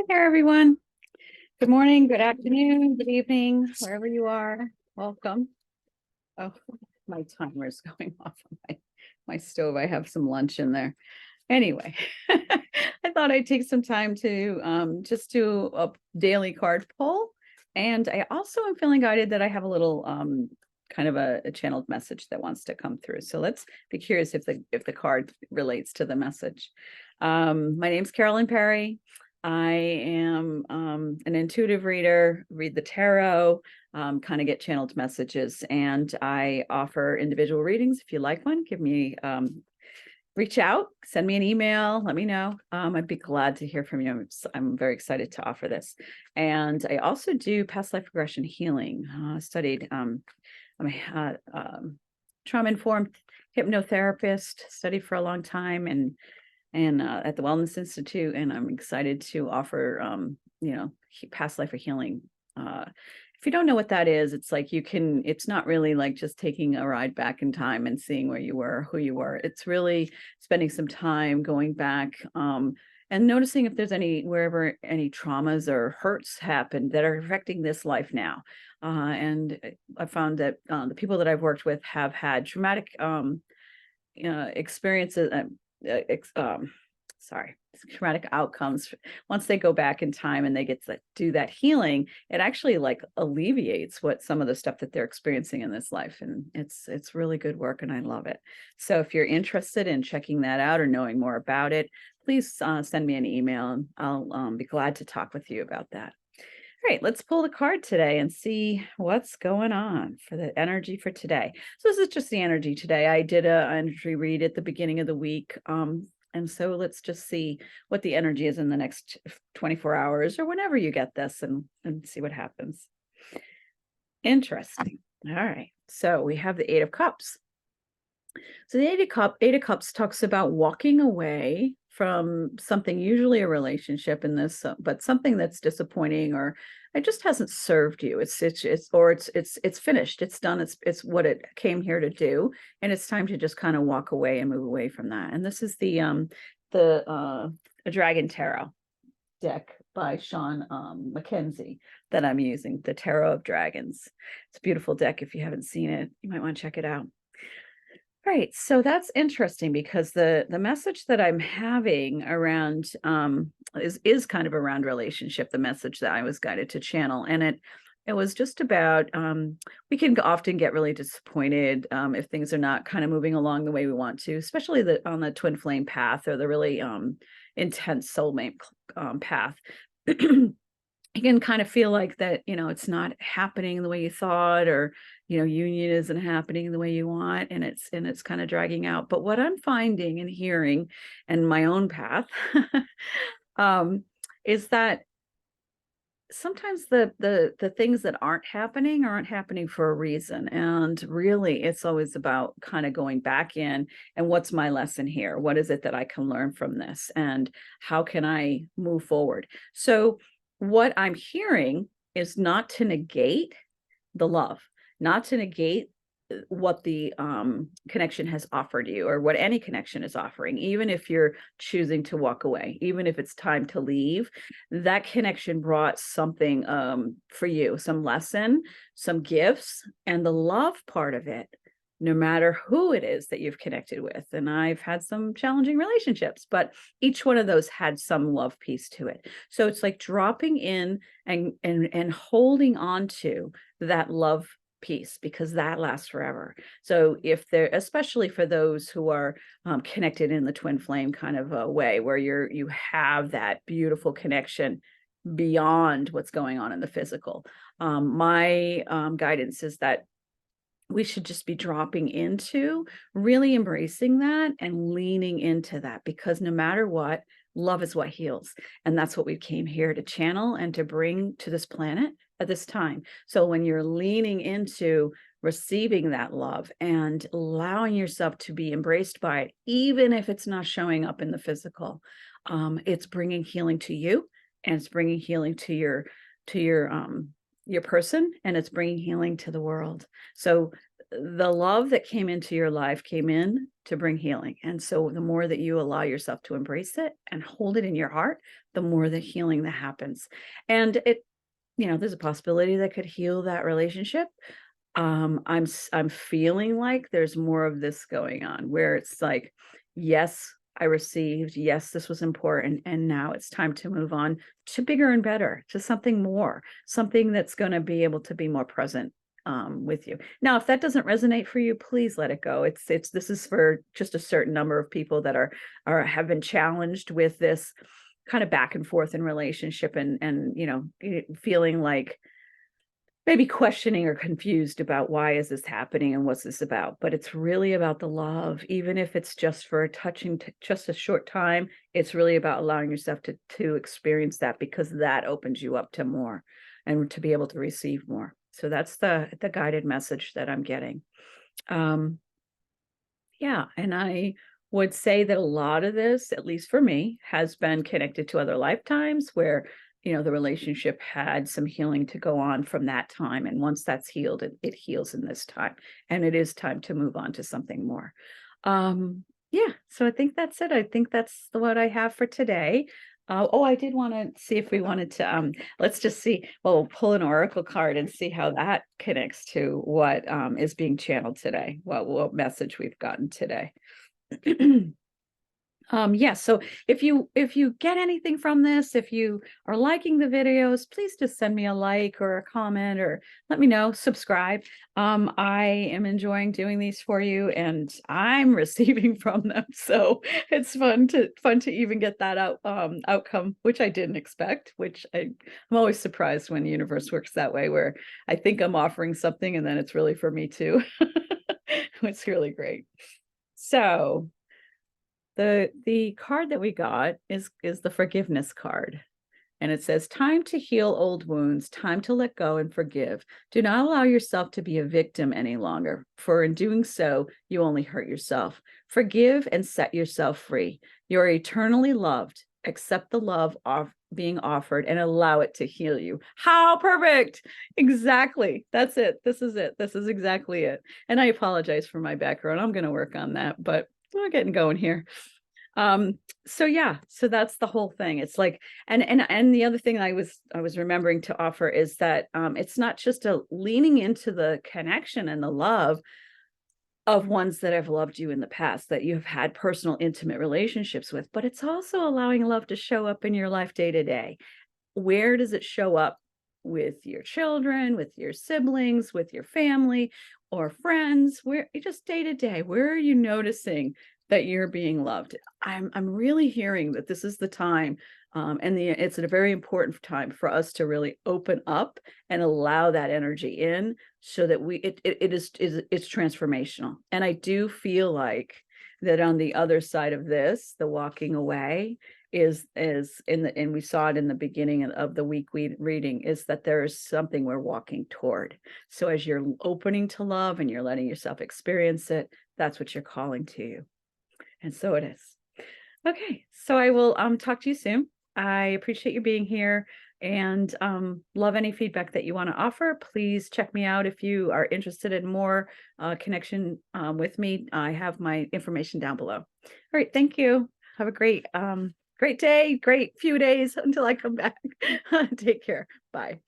there, everyone. Good morning, good afternoon, good evening, wherever you are. Welcome. Oh, my timer is going off on my stove. I have some lunch in there. Anyway, I thought I'd take some time to just do a daily card pull. And I also am feeling guided that I have a little kind of a channeled message that wants to come through. So let's be curious if the card relates to the message. My name's Carolyn Perry. I am an intuitive reader, read the tarot, kind of get channeled messages, and I offer individual readings. If you like one, give me reach out, send me an email, let me know. I'd be glad to hear from you. I'm very excited to offer this. And I also do past life regression healing. Studied, I'm a trauma-informed hypnotherapist, studied for a long time and at the Wellness Institute, and I'm excited to offer, past life healing. If you don't know what that is, it's like it's not really like just taking a ride back in time and seeing where you were, who you were. It's really spending some time going back and noticing if there's wherever any traumas or hurts happened that are affecting this life now. And I found that the people that I've worked with have had traumatic experiences. Traumatic outcomes. Once they go back in time and they get to do that healing, it actually like alleviates what some of the stuff that they're experiencing in this life. And it's really good work and I love it. So if you're interested in checking that out or knowing more about it, please send me an email and I'll be glad to talk with you about that. All right, let's pull the card today and see what's going on for the energy for today. So this is just the energy today. I did an energy read at the beginning of the week. And so let's just see what the energy is in the next 24 hours or whenever you get this and see what happens. Interesting. All right. So we have the Eight of Cups. So the Eight of Cups talks about walking away from something, usually a relationship in this, but something that's disappointing or it just hasn't served you. It's finished. It's done. It's what it came here to do, and it's time to just kind of walk away and move away from that. And this is the a Dragon Tarot deck by Sean Mackenzie that I'm using, the Tarot of Dragons. It's a beautiful deck. If you haven't seen it, you might want to check it out. Right. So that's interesting because the message that I'm having around is kind of around relationship, the message that I was guided to channel. And it was just about we can often get really disappointed if things are not kind of moving along the way we want to, especially on the twin flame path or the really intense soulmate path. You can kind of feel like that, it's not happening the way you thought, or, union isn't happening the way you want, and it's kind of dragging out. But what I'm finding and hearing in my own path is that sometimes the things that aren't happening for a reason. And really, it's always about kind of going back in and what's my lesson here? What is it that I can learn from this? And how can I move forward? So what I'm hearing is not to negate the love, not to negate what the connection has offered you or what any connection is offering, even if you're choosing to walk away, even if it's time to leave. That connection brought something for you, some lesson, some gifts, and the love part of it, no matter who it is that you've connected with. And I've had some challenging relationships, but each one of those had some love piece to it. So it's like dropping in and holding on to that love piece, because that lasts forever. So if they're, especially for those who are connected in the twin flame kind of a way, where you have that beautiful connection beyond what's going on in the physical. My guidance is that we should just be dropping into really embracing that and leaning into that, because no matter what, love is what heals. And that's what we came here to channel and to bring to this planet at this time. So when you're leaning into receiving that love and allowing yourself to be embraced by it, even if it's not showing up in the physical, it's bringing healing to you, and it's bringing healing to your person, and it's bringing healing to the world. So the love that came into your life came in to bring healing. And so the more that you allow yourself to embrace it and hold it in your heart, the more the healing that happens. And there's a possibility that could heal that relationship. I'm feeling like there's more of this going on where it's like, yes, I received, yes, this was important, and now it's time to move on to bigger and better, to something more, something that's going to be able to be more present with you. Now, if that doesn't resonate for you, please let it go. This is for just a certain number of people that have been challenged with this kind of back and forth in relationship, and feeling like maybe questioning or confused about why is this happening and what's this about. But it's really about the love, even if it's just for just a short time. It's really about allowing yourself to experience that, because that opens you up to more and to be able to receive more. So that's the guided message that I'm getting. Yeah, and I would say that a lot of this, at least for me, has been connected to other lifetimes where, the relationship had some healing to go on from that time. And once that's healed, it heals in this time. And it is time to move on to something more. Yeah, so I think that's it. I think that's what I have for today. I did want to see if we wanted to, let's just see, well, we'll pull an oracle card and see how that connects to what is being channeled today, what message we've gotten today. So if you get anything from this, if you are liking the videos, please just send me a like or a comment, or let me know, subscribe. I am enjoying doing these for you, and I'm receiving from them. So it's fun to even get that outcome, which I didn't expect, I'm always surprised when the universe works that way, where I think I'm offering something and then it's really for me too. It's really great. So the card that we got is the forgiveness card. And it says, time to heal old wounds, time to let go and forgive. Do not allow yourself to be a victim any longer, for in doing so, you only hurt yourself. Forgive and set yourself free. You're eternally loved. Accept the love of being offered and allow it to heal you. How perfect! Exactly. That's it. This is it. This is exactly it. And I apologize for my background. I'm going to work on that, but we're getting going here. So that's the whole thing. It's like, and the other thing I was remembering to offer is that it's not just a leaning into the connection and the love of ones that have loved you in the past, that you've had personal, intimate relationships with, but it's also allowing love to show up in your life day to day. Where does it show up? With your children, with your siblings, with your family or friends? Where, just day to day, where are you noticing that you're being loved? I'm really hearing that this is the time, it's a very important time for us to really open up and allow that energy in, so that it's transformational. And I do feel like that on the other side of this, the walking away is and we saw it in the beginning of the week reading, is that there is something we're walking toward. So as you're opening to love and you're letting yourself experience it, that's what you're calling to you. And so it is. Okay, so I will talk to you soon. I appreciate you being here, and love any feedback that you want to offer. Please check me out if you are interested in more connection with me. I have my information down below. All right, thank you. Have a great day, great few days until I come back. Take care. Bye.